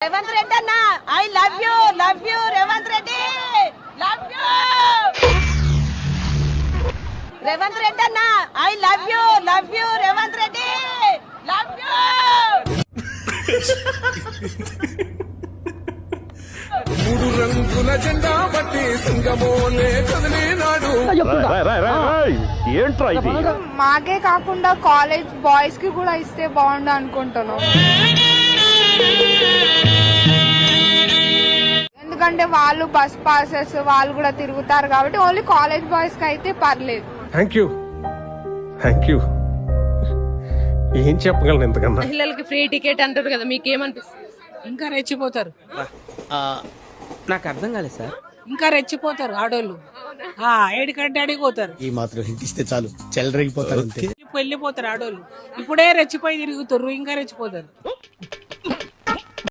రేవంత్ రెడ్డి అన్న I love you Revanth Reddy love you Revanth Reddy అన్న I love you Revanth Reddy love you మూడు రంగుల జెండా బట్టి సింగమోలే కదిలినాడు. ఏంట్రా ఇది? మాకే కాకుండా కాలేజ్ బాయ్స్ కి కూడా ఇస్తే బాగుండు అనుకుంటున్నాం. ఎందుకంటే వాళ్ళు బస్ పాసెస్ వాళ్ళు కూడా తిరుగుతారు కాబట్టి ఓన్లీ కాలేజ్ బాయ్స్ కి అయితే పర్లేదు. థ్యాంక్ యూ ఏం చెప్పగలను ఎంతకన్నా. మహిళలకి ఫ్రీ టికెట్ అంటారు కదా, మీకేమనిపిస్తుంది? ఇంకా రెచ్చిపోతారు. నాకు అర్థం కాలేదు సార్. ఇంకా రెచ్చిపోతారు ఆడోళ్ళు. ఏడికంటే అడిగిపోతారు. ఈ మాత్రం హింట్ ఇస్తే చాలు చెల్లరగిపోతారు అంతే. వెళ్ళిపోతారు ఆడోళ్ళు. ఇప్పుడే రెచ్చిపోయి తిరుగుతారు, ఇంకా రెచ్చిపోతారు.